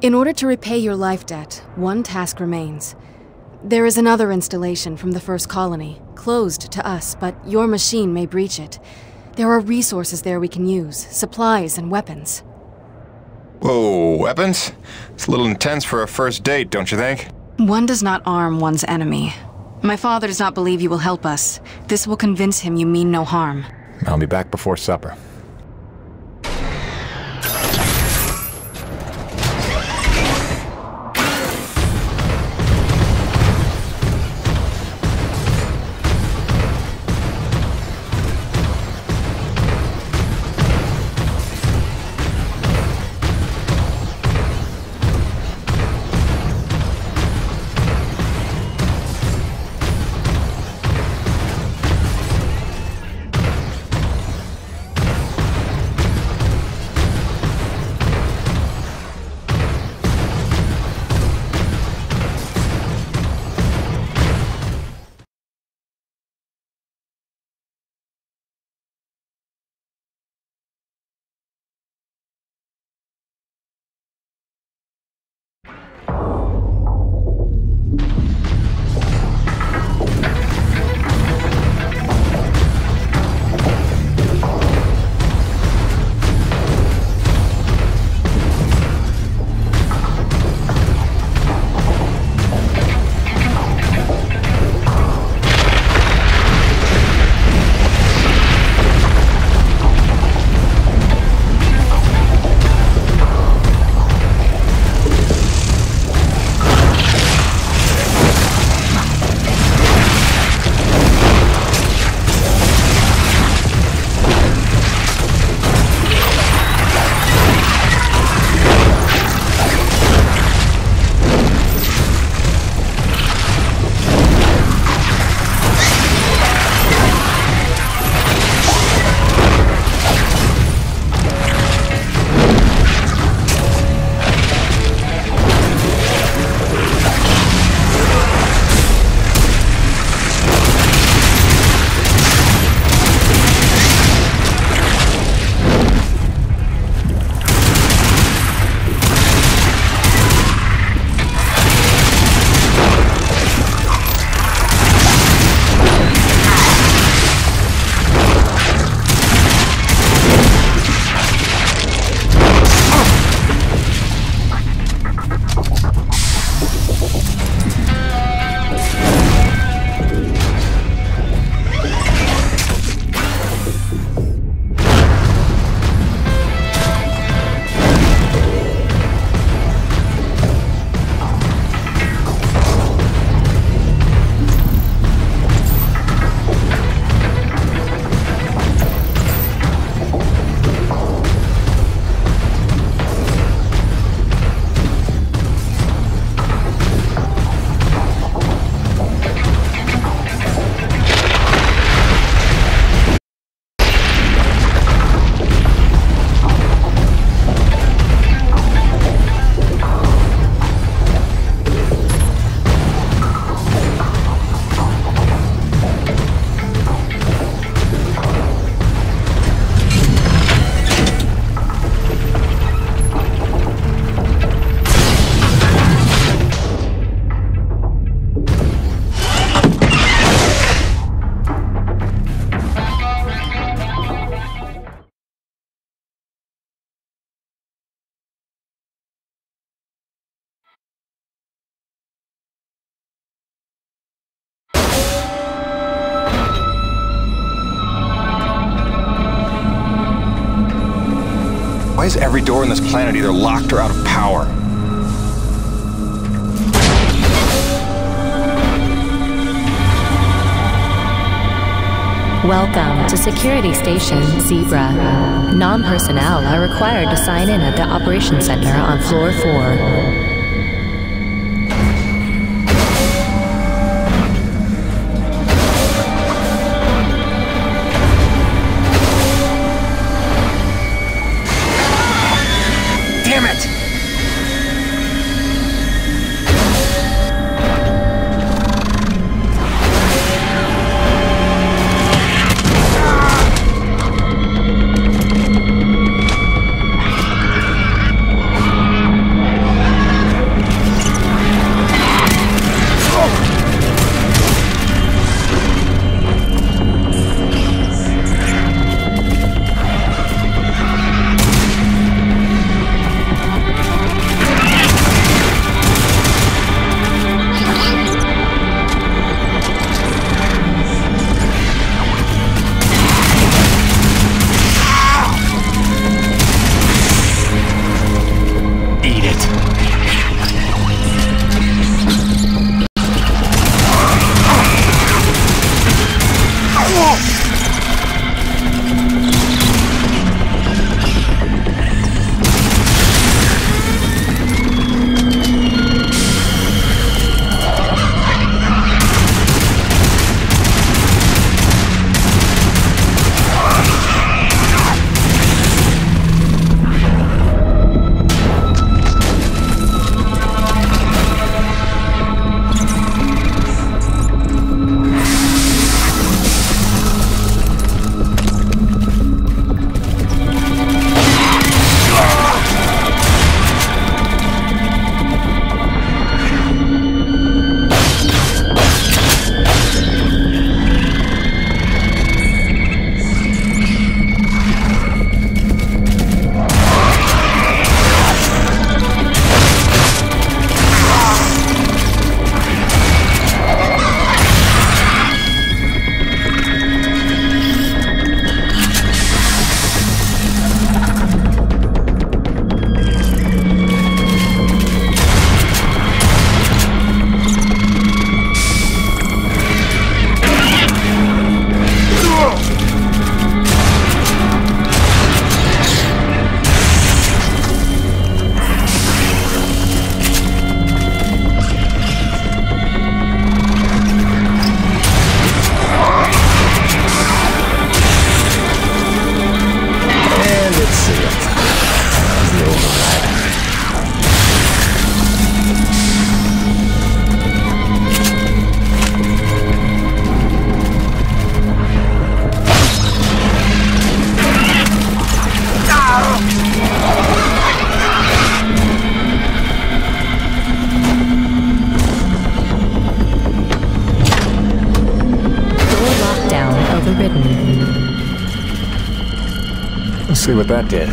In order to repay your life debt, one task remains. There is another installation from the first colony, closed to us, but your machine may breach it. There are resources there we can use, supplies and weapons. Whoa, weapons? It's a little intense for a first date, don't you think? One does not arm one's enemy. My father does not believe you will help us. This will convince him you mean no harm. I'll be back before supper. Why is every door on this planet either locked or out of power? Welcome to Security Station Zebra. Non-personnel are required to sign in at the Operations Center on Floor 4. overridden. Let's see what that did.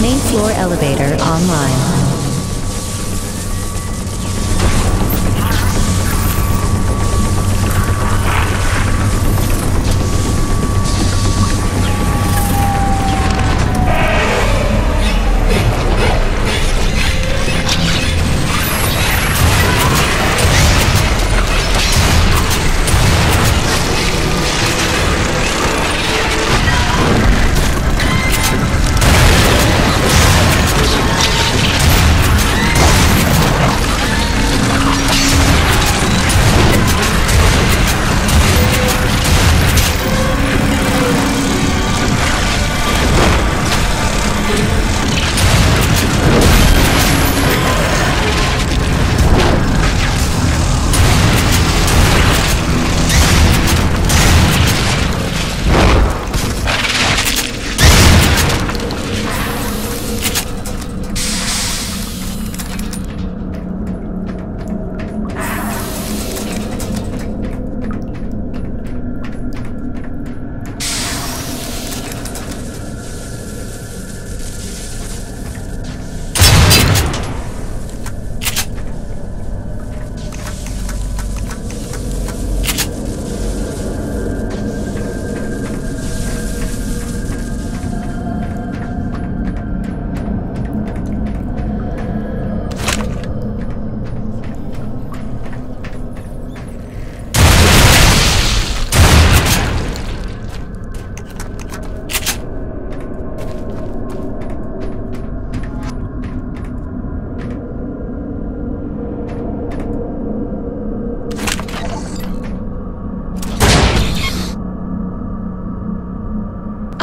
Main floor elevator online.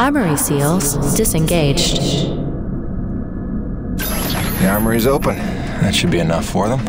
Armory seals disengaged. The armory's open. That should be enough for them.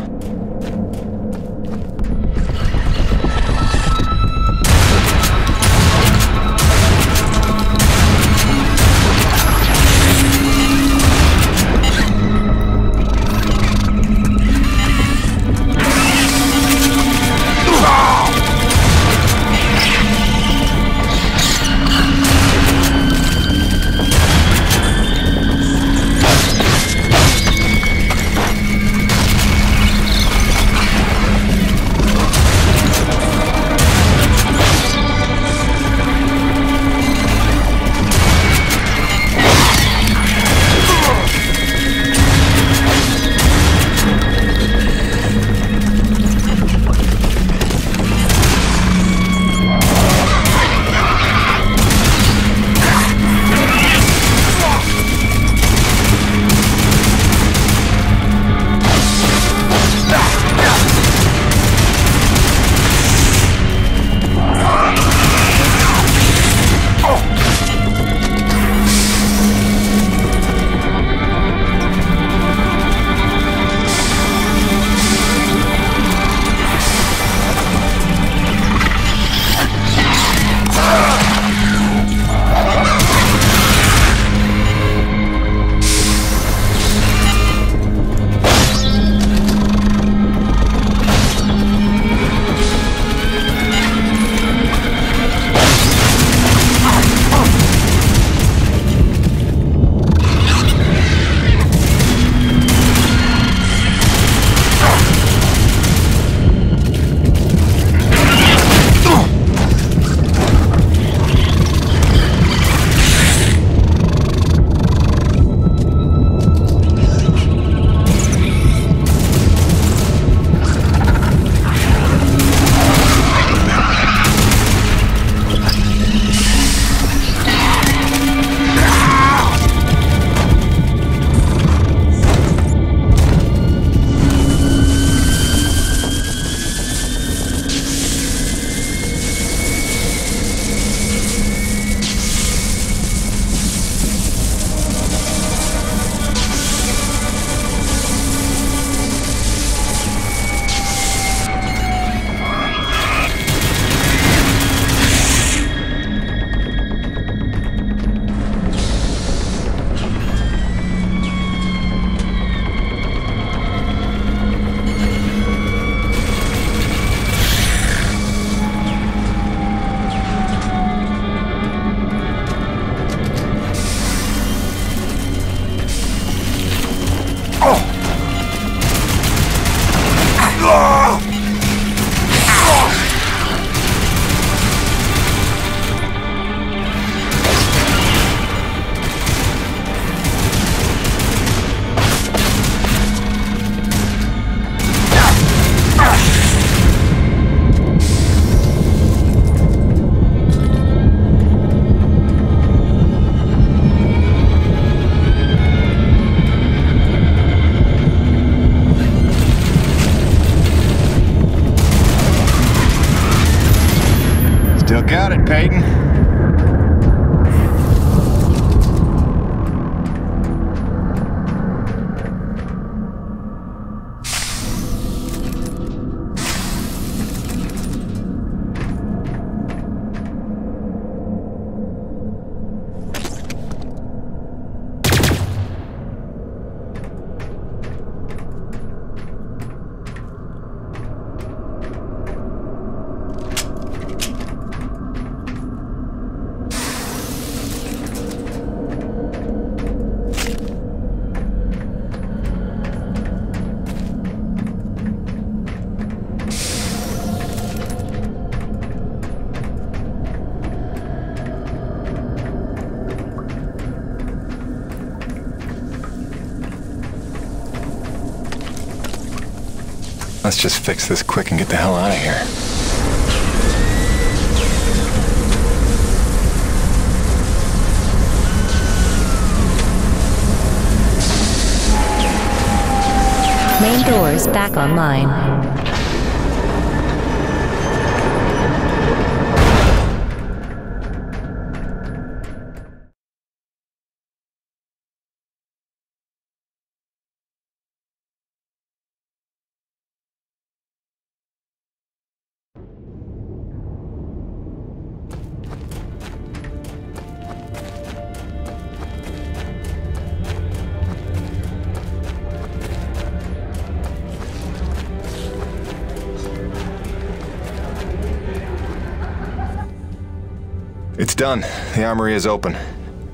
Got it, Peyton. Let's just fix this quick and get the hell out of here. Main doors back online. It's done. The armory is open.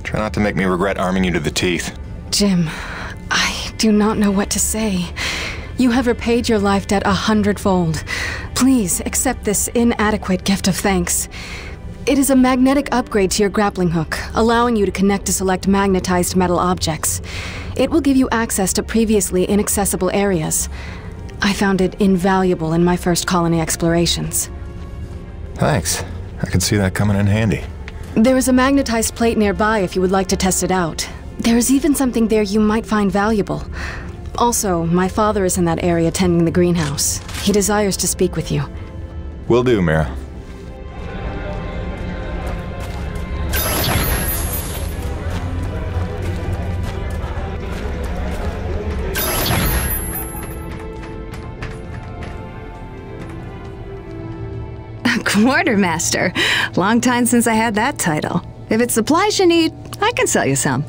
Try not to make me regret arming you to the teeth. Jim, I do not know what to say. You have repaid your life debt 100-fold. Please accept this inadequate gift of thanks. It is a magnetic upgrade to your grappling hook, allowing you to connect to select magnetized metal objects. It will give you access to previously inaccessible areas. I found it invaluable in my first colony explorations. Thanks. I can see that coming in handy. There is a magnetized plate nearby if you would like to test it out. There is even something there you might find valuable. Also, my father is in that area tending the greenhouse. He desires to speak with you. Will do, Mira. Quartermaster. Long time since I had that title. If it's supplies you need, I can sell you some.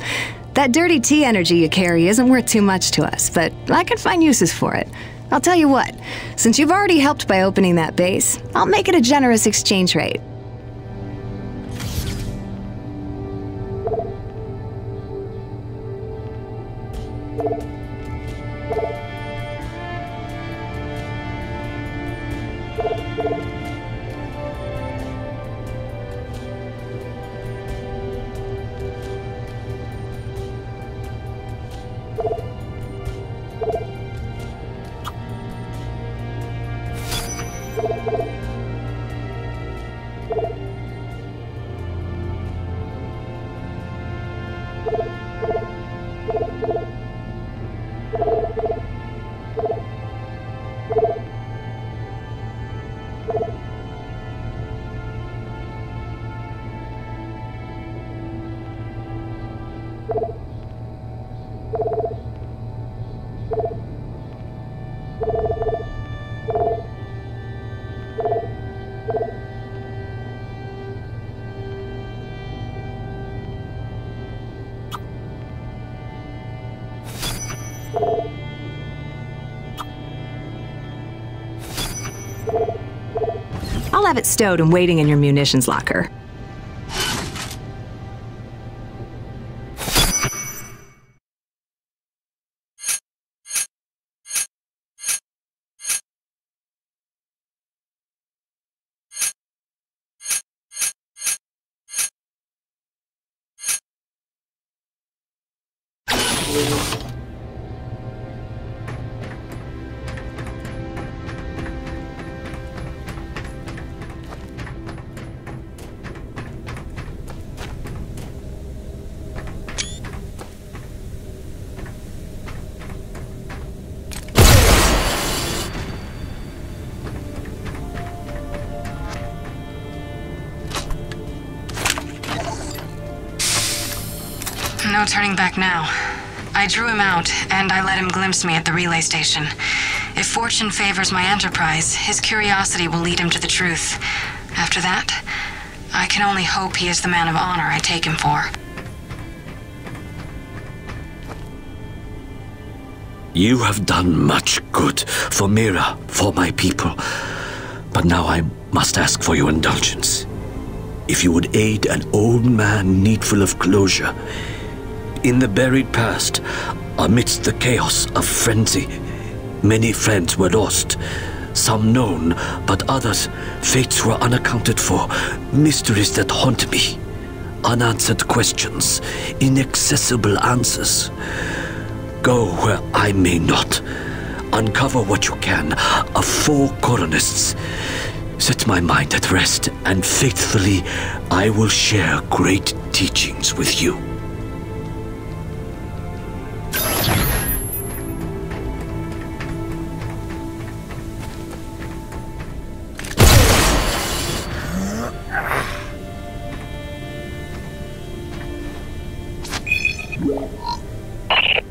That dirty tea energy you carry isn't worth too much to us, but I can find uses for it. I'll tell you what, since you've already helped by opening that base, I'll make it a generous exchange rate. I'll have it stowed and waiting in your munitions locker. No turning back now. I drew him out, and I let him glimpse me at the relay station. If fortune favors my enterprise, his curiosity will lead him to the truth. After that, I can only hope he is the man of honor I take him for. You have done much good for Mira, for my people. But now I must ask for your indulgence. If you would aid an old man needful of closure, in the buried past, amidst the chaos of frenzy, many friends were lost. Some known, but others, fates were unaccounted for, mysteries that haunt me. Unanswered questions, inaccessible answers. Go where I may not. Uncover what you can of 4 colonists. Set my mind at rest, and faithfully I will share great teachings with you.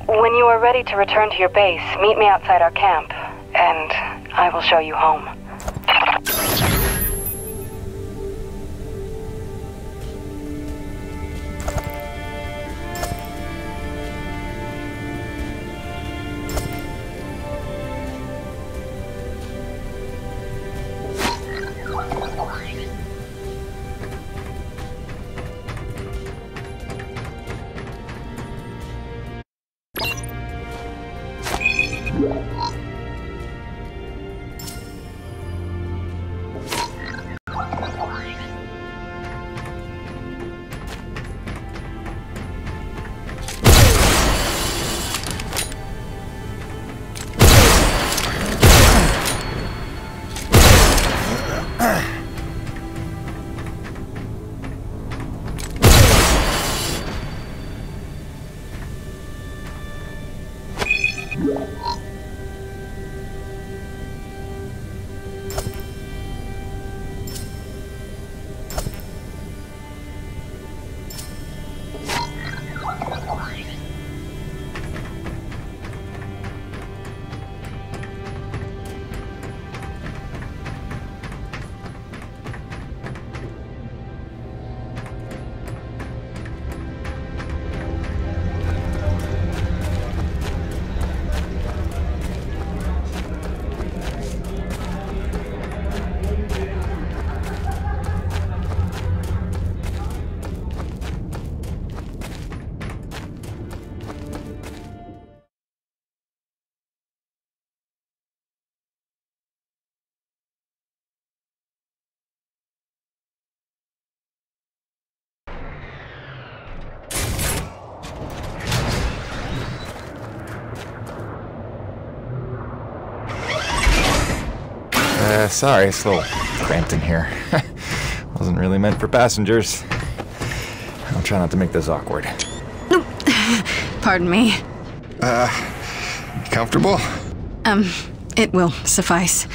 When you are ready to return to your base, meet me outside our camp, and I will show you home. Sorry, it's a little cramped in here. Wasn't really meant for passengers. I'll try not to make this awkward. Pardon me. Comfortable? It will suffice.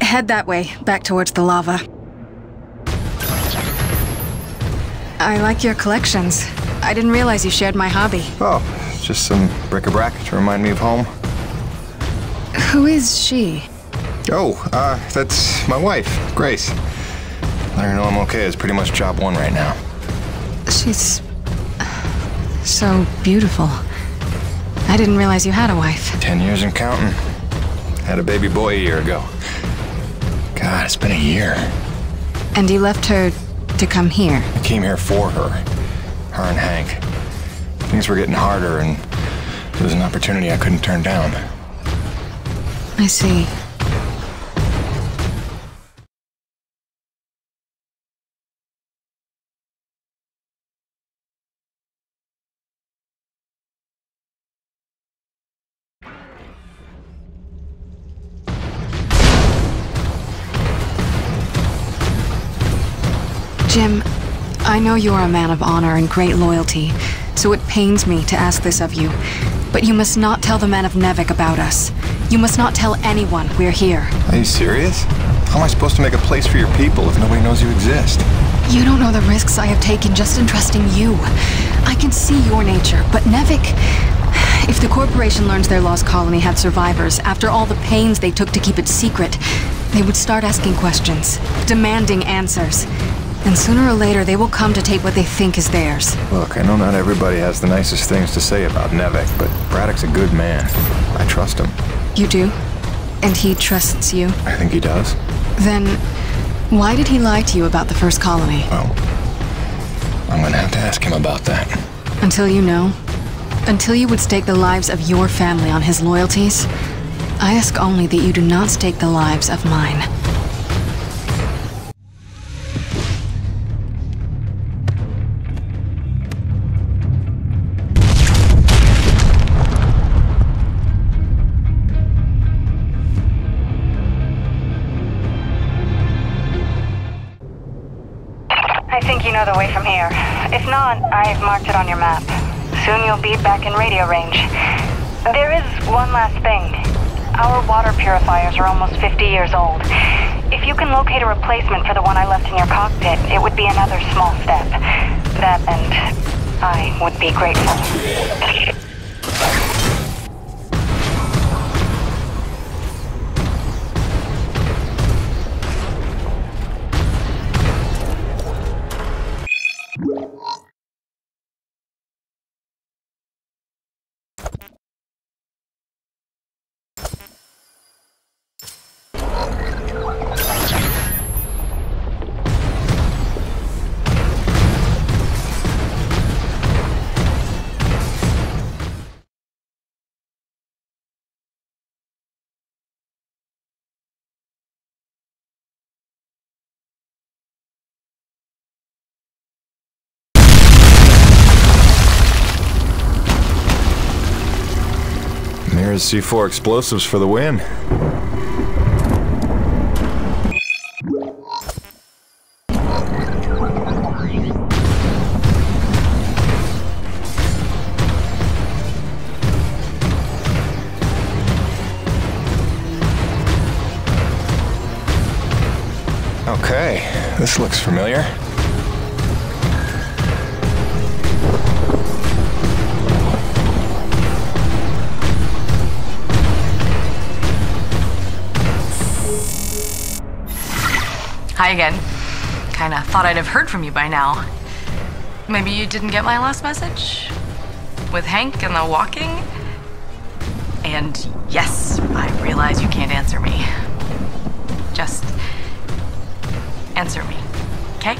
Head that way, back towards the lava. I like your collections. I didn't realize you shared my hobby. Oh, just some bric-a-brac to remind me of home. Who is she? Oh, that's my wife, Grace. Let her know I'm okay is pretty much job one right now. She's so beautiful. I didn't realize you had a wife. 10 years and counting. Had a baby boy a year ago. God, it's been a year. And you left her to come here? I came here for her. Her and Hank. Things were getting harder, and it was an opportunity I couldn't turn down. I see. Jim, I know you are a man of honor and great loyalty, so it pains me to ask this of you. But you must not tell the men of Nevik about us. You must not tell anyone we're here. Are you serious? How am I supposed to make a place for your people if nobody knows you exist? You don't know the risks I have taken just in trusting you. I can see your nature, but Nevik... If the corporation learns their lost colony had survivors, after all the pains they took to keep it secret, they would start asking questions, demanding answers. And sooner or later, they will come to take what they think is theirs. Look, I know not everybody has the nicest things to say about Nevik, but Braddock's a good man. I trust him. You do? And he trusts you? I think he does. Then, why did he lie to you about the first colony? Well, I'm gonna have to ask him about that. Until you know? Until you would stake the lives of your family on his loyalties? I ask only that you do not stake the lives of mine. I think you know the way from here. If not, I've marked it on your map. Soon you'll be back in radio range. There is one last thing. Our water purifiers are almost 50 years old. If you can locate a replacement for the one I left in your cockpit, it would be another small step. That and I would be grateful. There's C4 explosives for the win. Okay, this looks familiar. Hi again. Kinda thought I'd have heard from you by now. Maybe you didn't get my last message? With Hank and the walking? And yes, I realize you can't answer me. Just answer me, okay?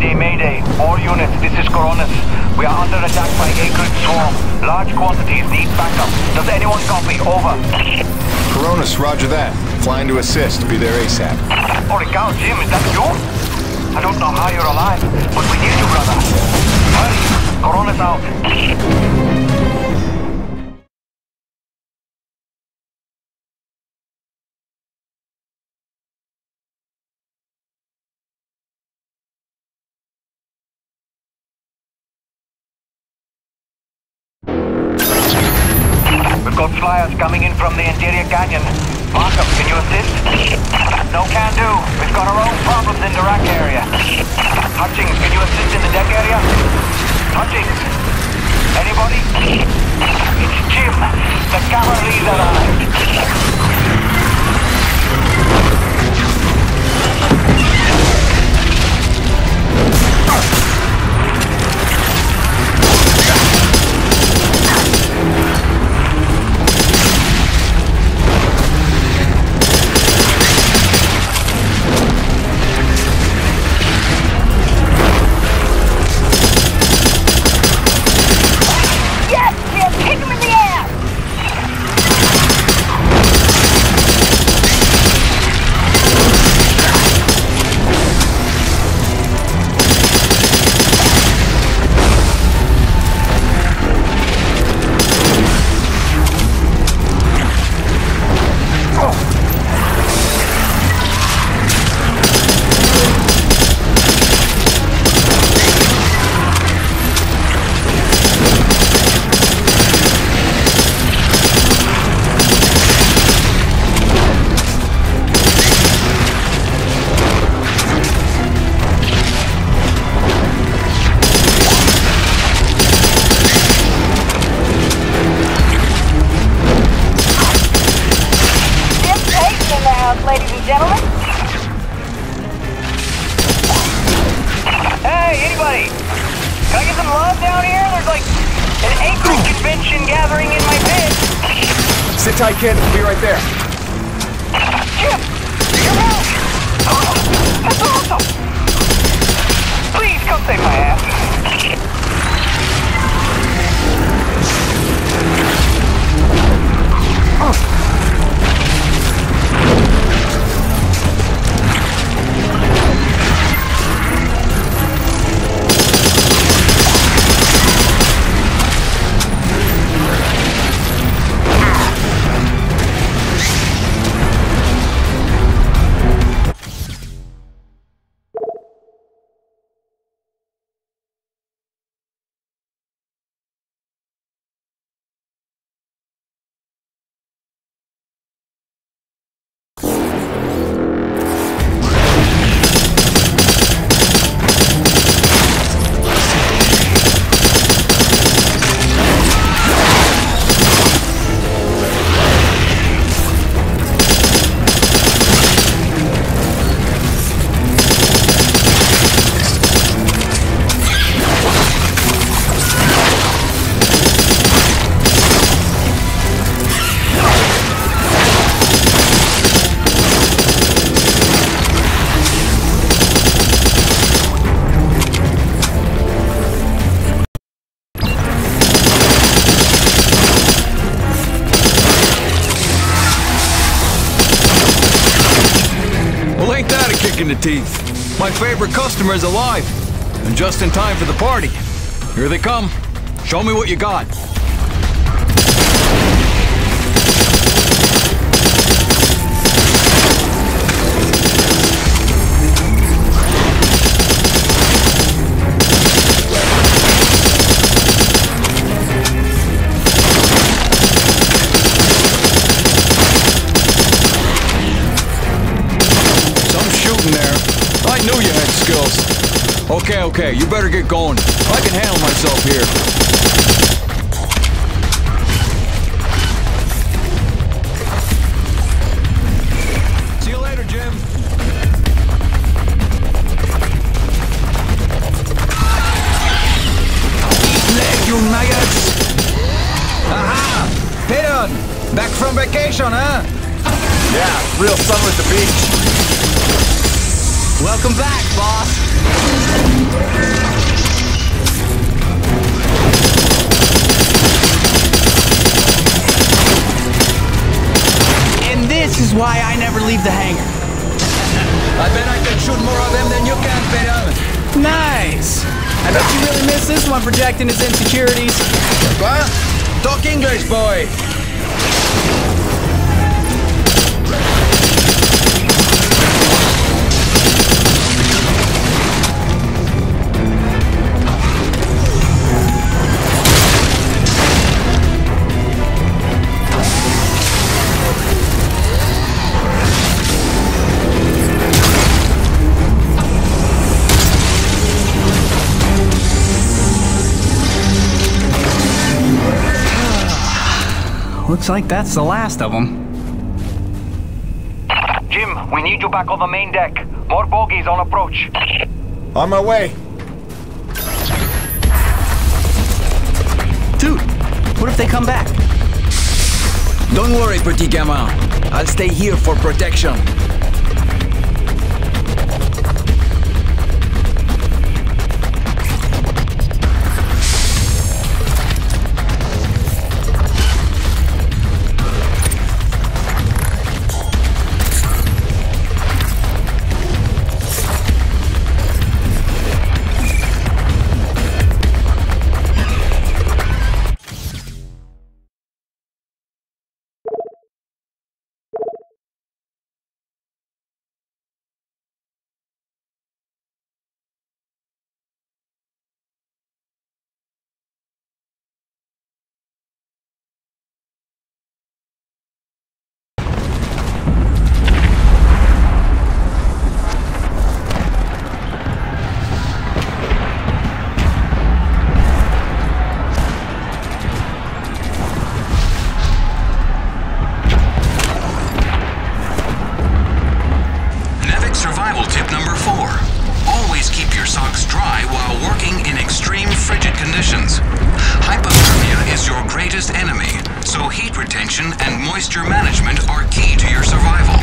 Mayday, mayday. All units, this is Coronis. We are under attack by Acrid Swarm. Large quantities need backup. Does anyone copy? Over. Coronis, roger that. Flying to assist. Be there ASAP. Holy cow, Jim, is that you? I don't know how you're alive, but we need you, brother. Hurry. Coronis out. We've got flyers coming in from the interior canyon. Markham, can you assist? No can do. We've got our own problems in the rack area. Hutchings, can you assist in the deck area? Hutchings? Anybody? It's Jim. The cavalry's arrived. Ladies and gentlemen. Hey, anybody? Can I get some love down here? There's like an acreage convention gathering in my bed. Sit tight, kid. We'll be right there. Jim! You're back! Oh, that's awesome! Please come save my ass. In the teeth. My favorite customer's alive, and just in time for the party. Here they come. Show me what you got. Okay, you better get going. I can handle myself here. See you later, Jim. Leg, you maggots! Aha! Peon! Back from vacation, huh? Yeah, real summer at the beach. Welcome back, boss. leave the hangar. I bet I can shoot more of them than you can, Pedon. Nice! I bet you really miss this one projecting its insecurities. What? Talk English, boy! Looks like that's the last of them. Jim, we need you back on the main deck. More bogies on approach. On my way. Dude, what if they come back? Don't worry, petit gamin. I'll stay here for protection. And moisture management are key to your survival.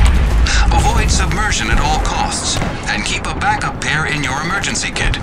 Avoid submersion at all costs, and keep a backup pair in your emergency kit.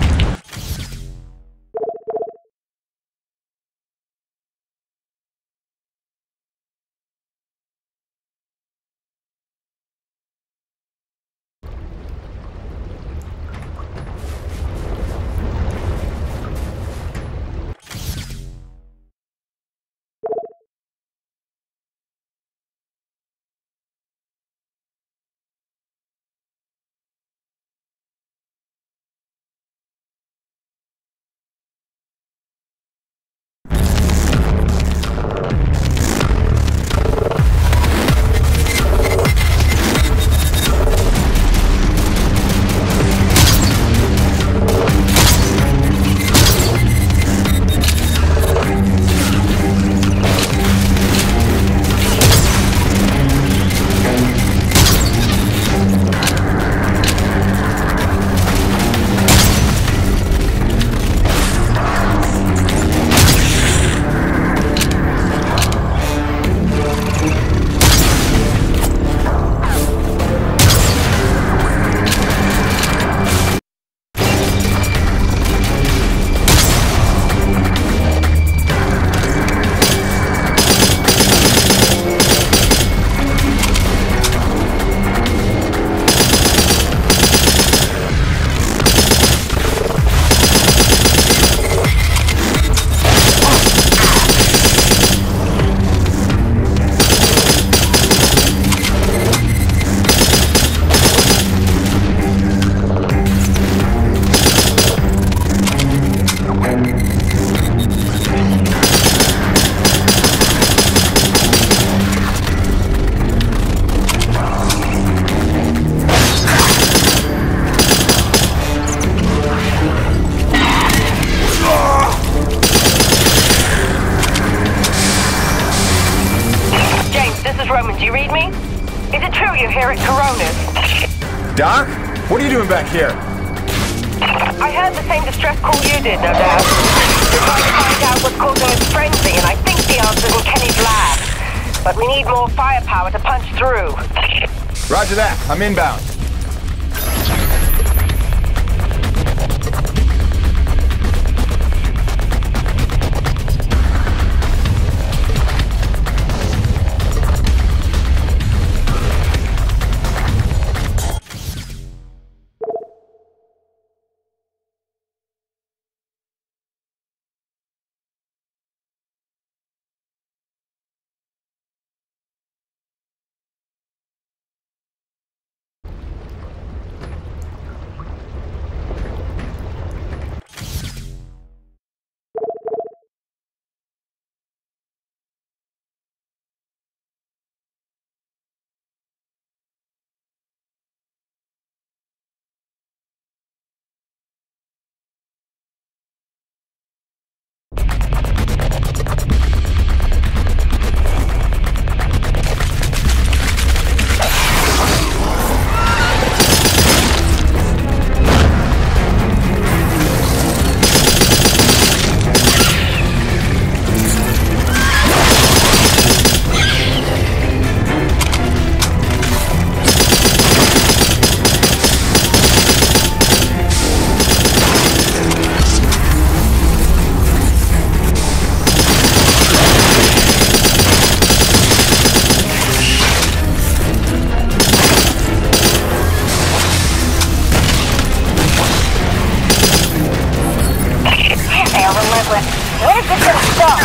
Do you read me? Is it true you're here at Corona's? Doc? What are you doing back here? I heard the same distress call you did, no doubt. We're trying to find out what's causing this frenzy, and I think the answer's in Kenny's lab. But we need more firepower to punch through. Roger that. I'm inbound. Where's this gonna stop?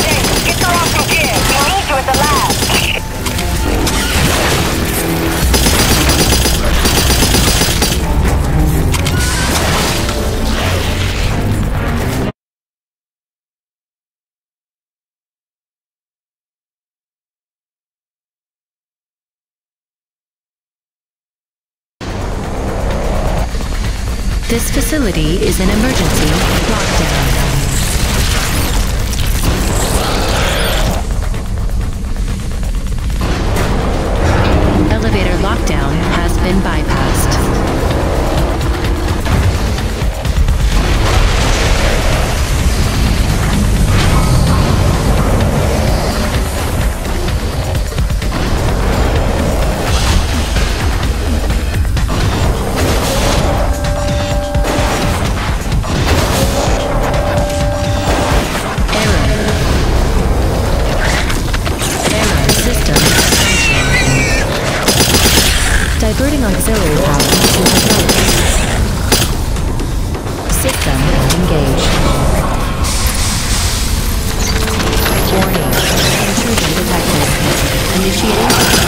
James, get her off from here. We need you at the lab. This facility is an emergency lockdown. Elevator lockdown has been bypassed. Diverting auxiliary power to hydraulics. System engaged. Warning. Intrusion detected. Initiating.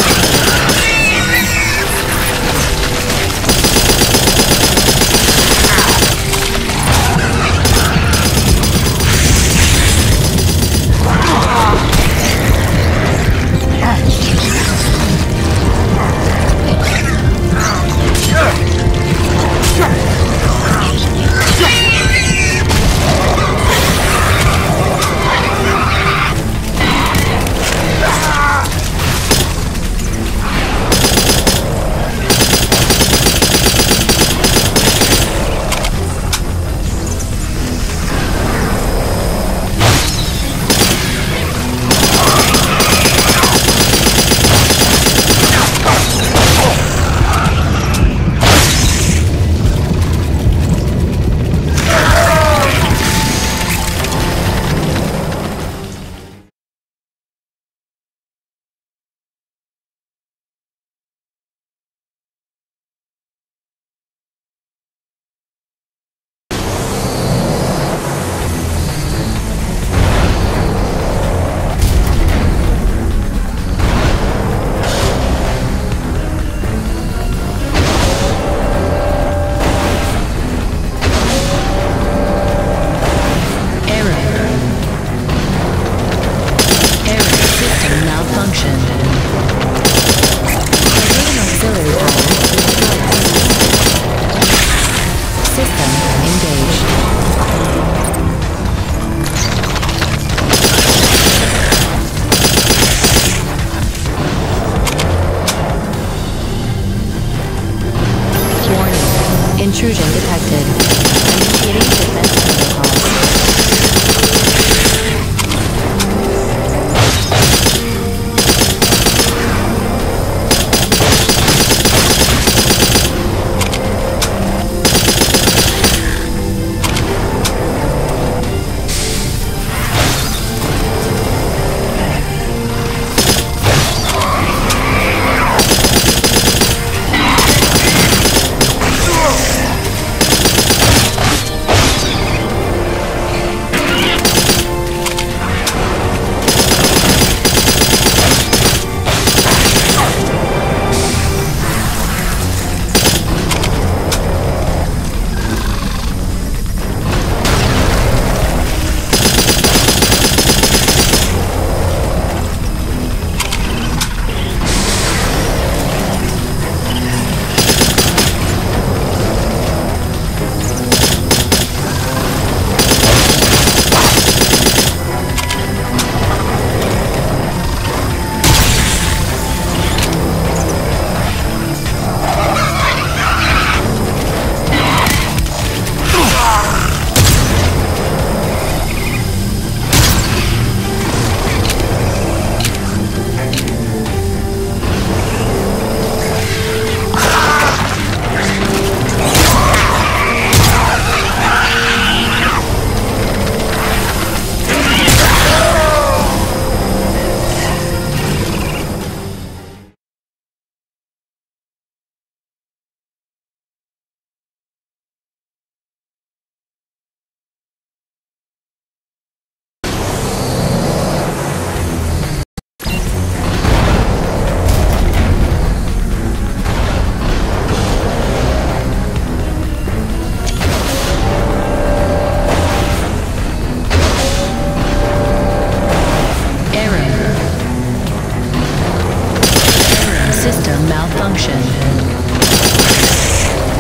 Malfunction.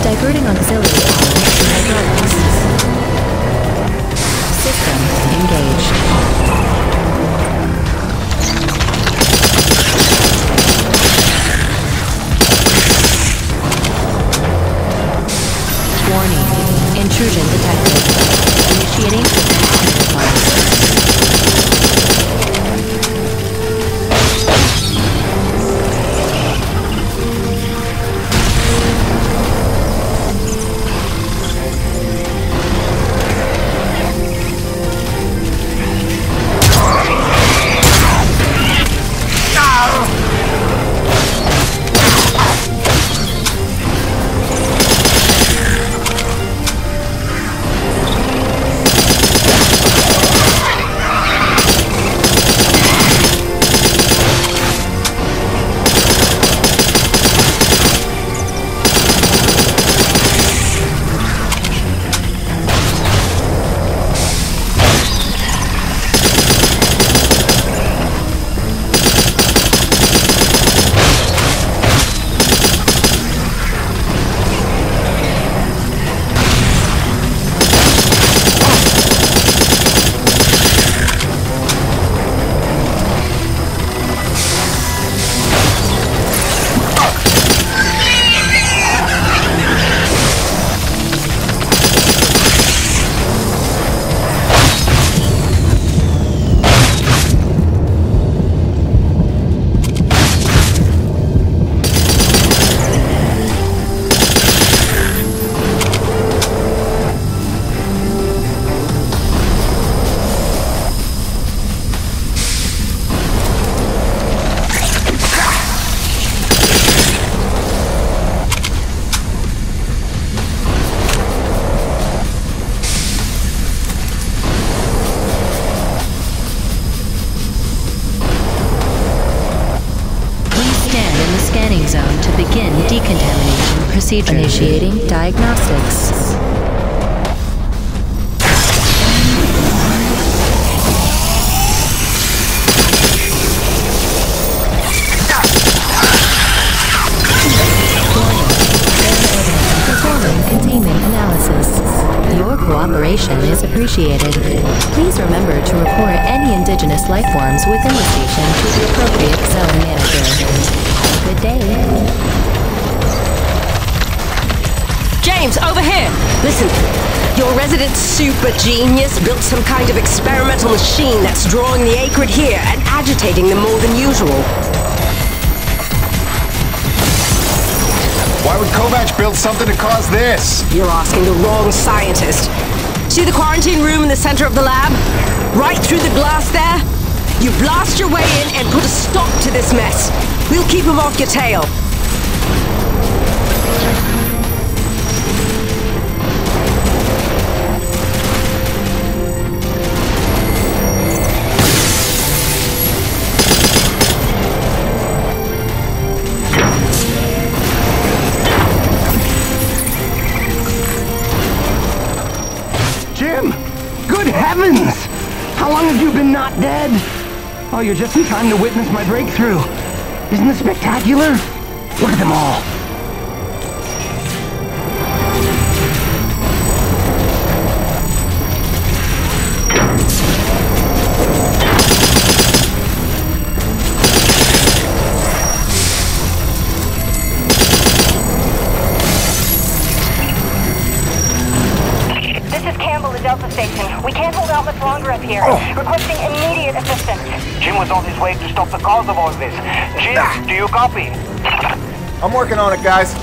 Diverting auxiliary power to hydraulics. System engaged. Warning. Intrusion detected. Initiating system device. Procedure. Initiating diagnostics. Performing containment analysis. Your cooperation is appreciated. Please remember to report any indigenous life forms within the station to the appropriate zone manager. Have a good day. James, over here! Listen, your resident super genius built some kind of experimental machine that's drawing the acrid here and agitating them more than usual. Why would Kovac build something to cause this? You're asking the wrong scientist. See the quarantine room in the center of the lab? Right through the glass there? You blast your way in and put a stop to this mess. We'll keep him off your tail. Heavens! How long have you been not dead? Oh, you're just in time to witness my breakthrough. Isn't this spectacular? Look at them all. Delta Station. We can't hold out much longer up here. Requesting immediate assistance. Jim was on his way to stop the cause of all this. Jim, do you copy? I'm working on it, guys.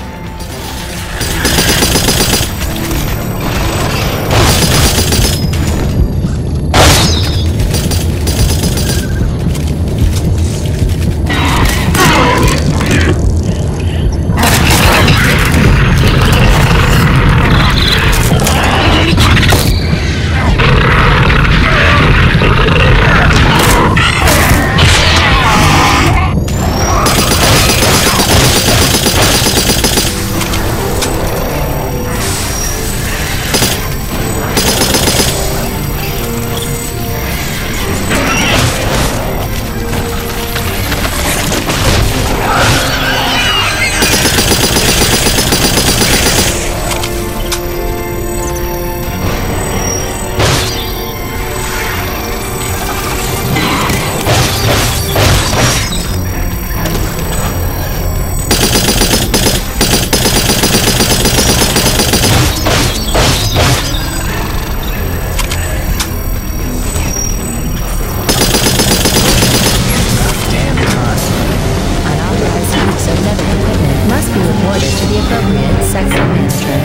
forwarded to the appropriate section manager.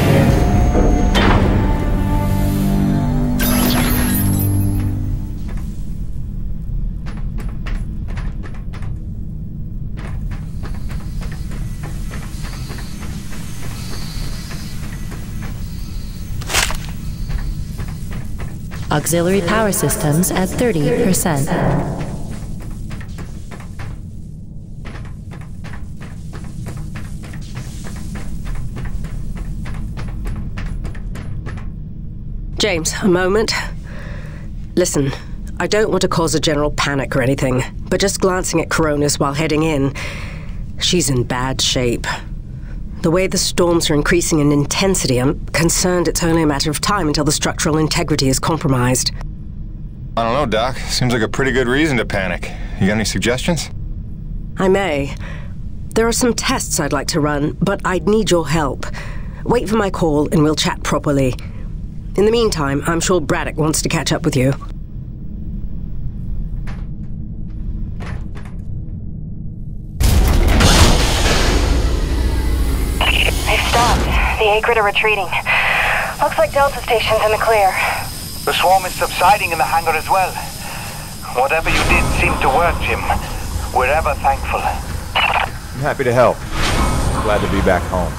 Auxiliary power systems at 30%. James, a moment. Listen, I don't want to cause a general panic or anything, but just glancing at Coronis while heading in, she's in bad shape. The way the storms are increasing in intensity, I'm concerned it's only a matter of time until the structural integrity is compromised. I don't know, Doc. Seems like a pretty good reason to panic. You got any suggestions? I may. There are some tests I'd like to run, but I'd need your help. Wait for my call and we'll chat properly. In the meantime, I'm sure Braddock wants to catch up with you. They've stopped. The Acrid are retreating. Looks like Delta Station's in the clear. The swarm is subsiding in the hangar as well. Whatever you did seemed to work, Jim. We're ever thankful. I'm happy to help. Glad to be back home.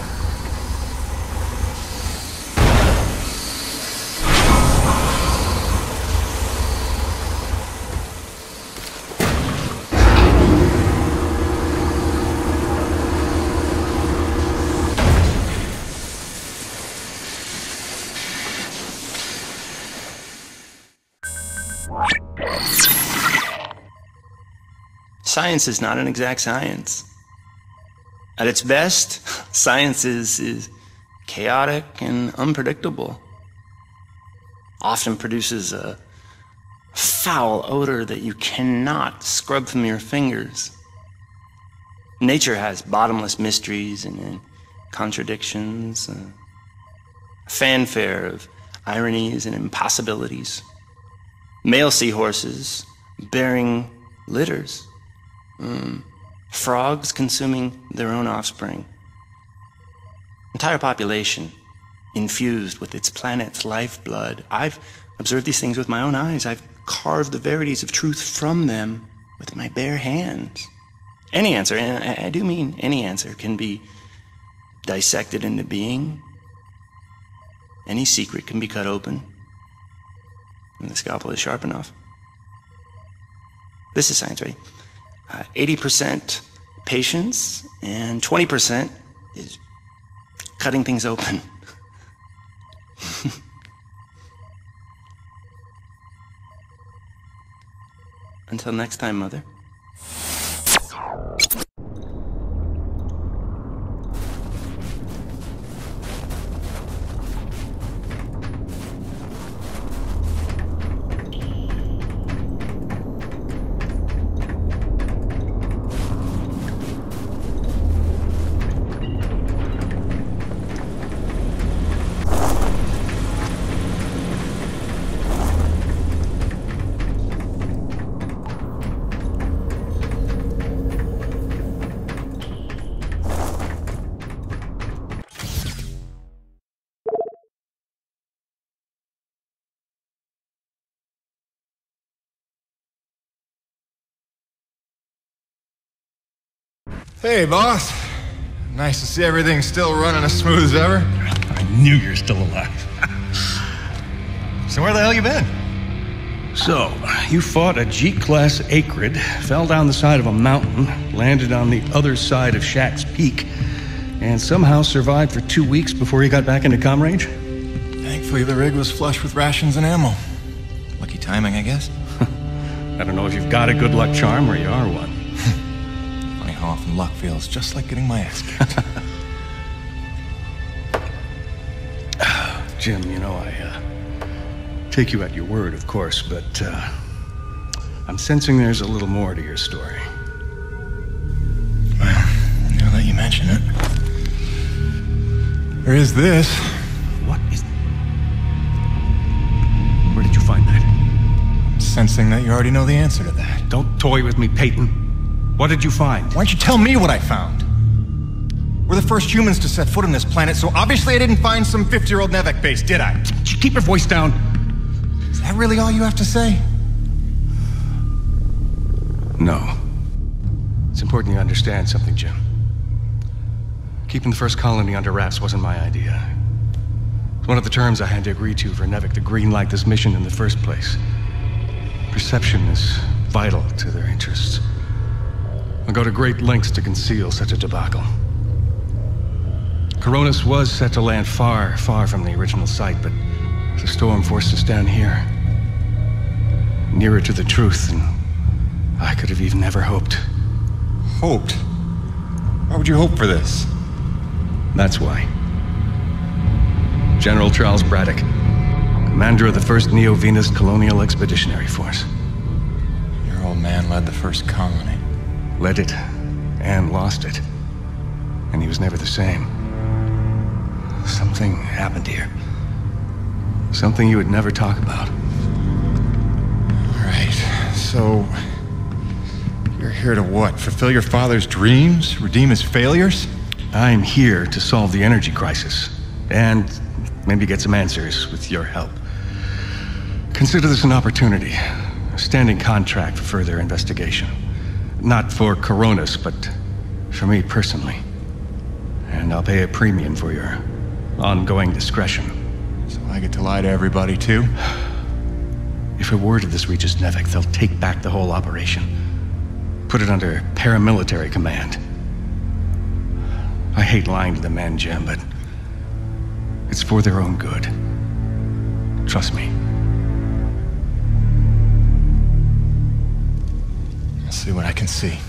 Science is not an exact science. At its best, science is chaotic and unpredictable. Often produces a foul odor that you cannot scrub from your fingers. Nature has bottomless mysteries and contradictions, a fanfare of ironies and impossibilities. Male seahorses bearing litters. Frogs consuming their own offspring. Entire population infused with its planet's lifeblood. I've observed these things with my own eyes. I've carved the verities of truth from them with my bare hands. Any answer, and I do mean any answer, can be dissected into being. Any secret can be cut open, and the scalpel is sharp enough. This is science, right? 80% patience and 20% is cutting things open. Until next time, Mother. Hey, boss. Nice to see everything still running as smooth as ever. I knew you were still alive. So where the hell you been? So, you fought a G-class Acrid, fell down the side of a mountain, landed on the other side of Shack's Peak, and somehow survived for 2 weeks before you got back into comm range? Thankfully, the rig was flush with rations and ammo. Lucky timing, I guess. I don't know if you've got a good luck charm or you are one. Funny how often luck feels just like getting my ass kicked. Jim, you know, I take you at your word, of course, but I'm sensing there's a little more to your story. Well, now that you mention it, there is this. What is... Where did you find that? I'm sensing that you already know the answer to that. Don't toy with me, Peyton. What did you find? Why don't you tell me what I found? Where the first humans to set foot on this planet, so obviously I didn't find some 50-year-old Nevek base, did I? Keep your voice down. Is that really all you have to say? No. It's important you understand something, Jim. Keeping the first colony under wraps wasn't my idea. It's one of the terms I had to agree to for Nevek to greenlight this mission in the first place. Perception is vital to their interests. I'll go to great lengths to conceal such a debacle. Coronis was set to land far, far from the original site, but the storm forced us down here. Nearer to the truth than I could have even ever hoped. Hoped? Why would you hope for this? That's why. General Charles Braddock, commander of the 1st Neo-Venus Colonial Expeditionary Force. Your old man led the first colony. Led it, and lost it. And he was never the same. Something happened here. Something you would never talk about. All right, so... you're here to what? Fulfill your father's dreams? Redeem his failures? I'm here to solve the energy crisis. And maybe get some answers with your help. Consider this an opportunity. A standing contract for further investigation. Not for Coronis, but for me personally. And I'll pay a premium for your ongoing discretion. So I get to lie to everybody, too? If a word of this reaches Nevek, they'll take back the whole operation. Put it under paramilitary command. I hate lying to the men, Jim, but it's for their own good. Trust me. I'll see what I can see.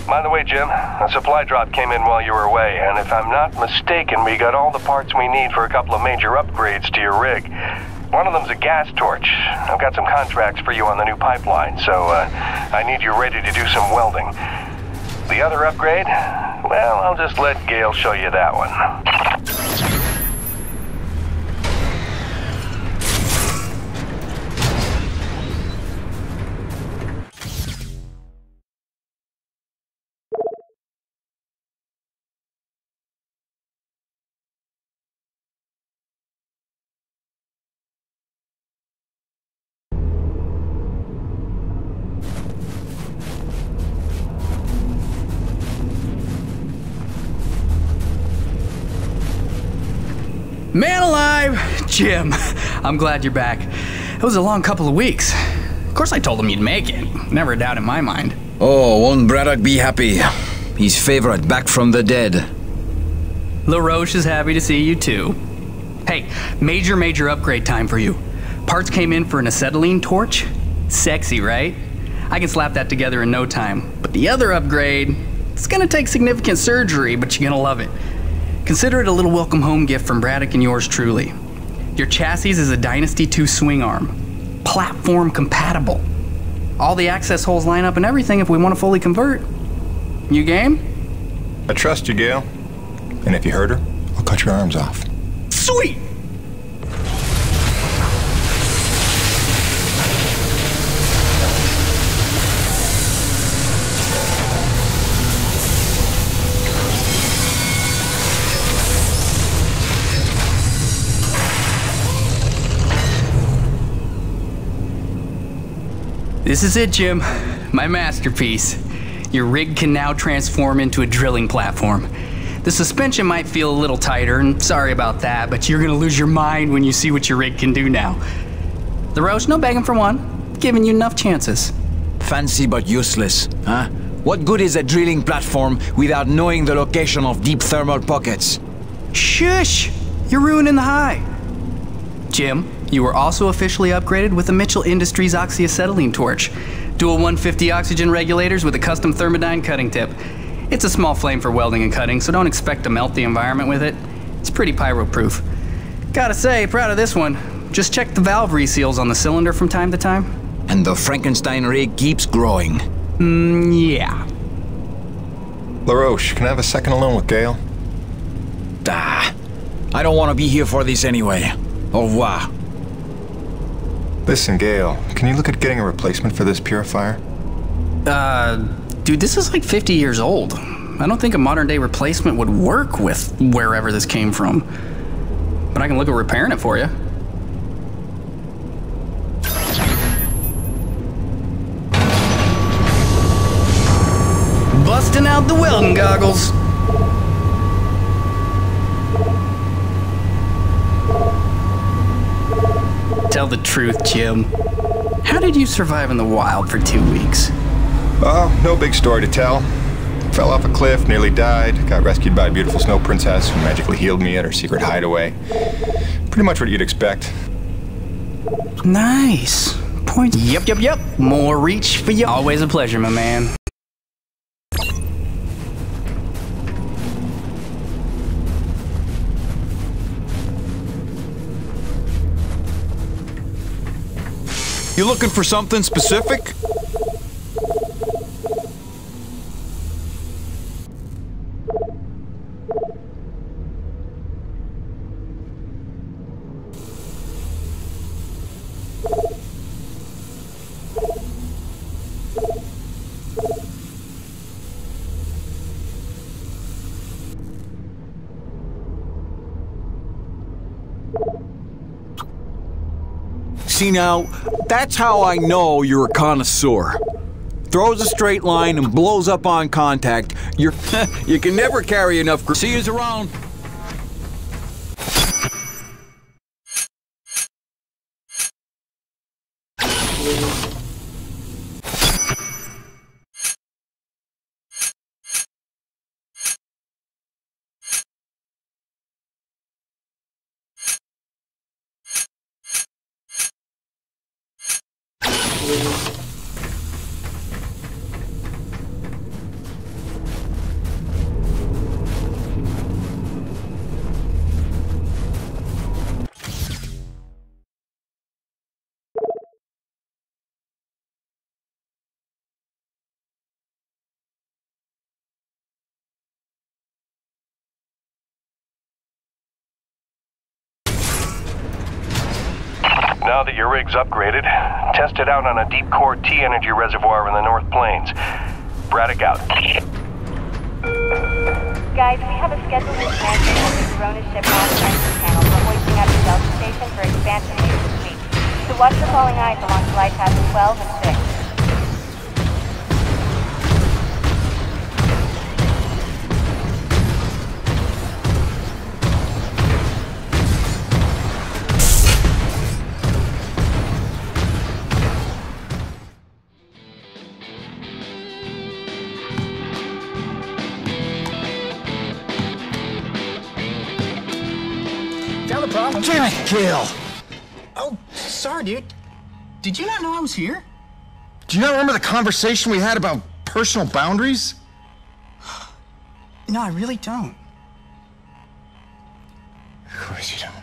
By the way, Jim, a supply drop came in while you were away, and if I'm not mistaken, we got all the parts we need for a couple of major upgrades to your rig. One of them's a gas torch. I've got some contracts for you on the new pipeline, so I need you ready to do some welding. The other upgrade? Well, I'll just let Gale show you that one. Man alive! Jim, I'm glad you're back. It was a long couple of weeks. Of course I told him you'd make it. Never a doubt in my mind. Oh, won't Braddock be happy? His favorite back from the dead. LaRoche is happy to see you too. Hey, major upgrade time for you. Parts came in for an acetylene torch. Sexy, right? I can slap that together in no time. But the other upgrade, it's gonna take significant surgery, but you're gonna love it. Consider it a little welcome home gift from Braddock and yours truly. Your chassis is a Dynasty 2 swing arm. Platform compatible. All the access holes line up and everything if we want to fully convert. You game? I trust you, Gale. And if you hurt her, I'll cut your arms off. Sweet! This is it, Jim. My masterpiece. Your rig can now transform into a drilling platform. The suspension might feel a little tighter, and sorry about that, but you're gonna lose your mind when you see what your rig can do now. LaRoche, no begging for one. Giving you enough chances. Fancy but useless, huh? What good is a drilling platform without knowing the location of deep thermal pockets? Shush! You're ruining the high. Jim, you were also officially upgraded with the Mitchell Industries oxyacetylene torch. Dual 150 oxygen regulators with a custom thermodyne cutting tip. It's a small flame for welding and cutting, so don't expect to melt the environment with it. It's pretty pyro-proof. Gotta say, proud of this one. Just check the valve reseals on the cylinder from time to time. And the Frankenstein rig keeps growing. Yeah. LaRoche, can I have a second alone with Gale? I don't want to be here for this anyway. Au revoir. Listen, Gale, can you look at getting a replacement for this purifier? Dude, this is like 50 years old. I don't think a modern-day replacement would work with wherever this came from. But I can look at repairing it for you. Busting out the welding goggles. Tell the truth, Jim. How did you survive in the wild for 2 weeks? Oh, no big story to tell. Fell off a cliff, nearly died, got rescued by a beautiful snow princess who magically healed me at her secret hideaway. Pretty much what you'd expect. Nice. Point. Yep. More reach for you. Always a pleasure, my man. You looking for something specific? See now, that's how I know you're a connoisseur. Throws a straight line and blows up on contact. You can never carry enough. See yous around. Now that your rig's upgraded, test it out on a deep core T-energy reservoir in the North Plains. Braddock out. Guys, we have a scheduled expansion of the Corona ship monitoring panel for hoisting out the Delta Station for expansion later this week. So watch for falling ice along flight paths 12 and 6. Damn it, Gale! Oh, sorry, dude. Did you not know I was here? Do you not remember the conversation we had about personal boundaries? No, I really don't. Of course you don't.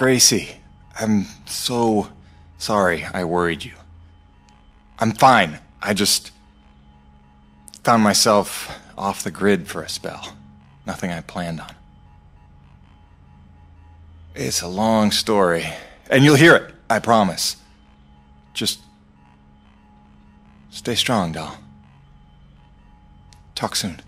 Gracie, I'm so sorry I worried you. I'm fine. I just found myself off the grid for a spell. Nothing I planned on. It's a long story, and you'll hear it, I promise. Just stay strong, doll. Talk soon.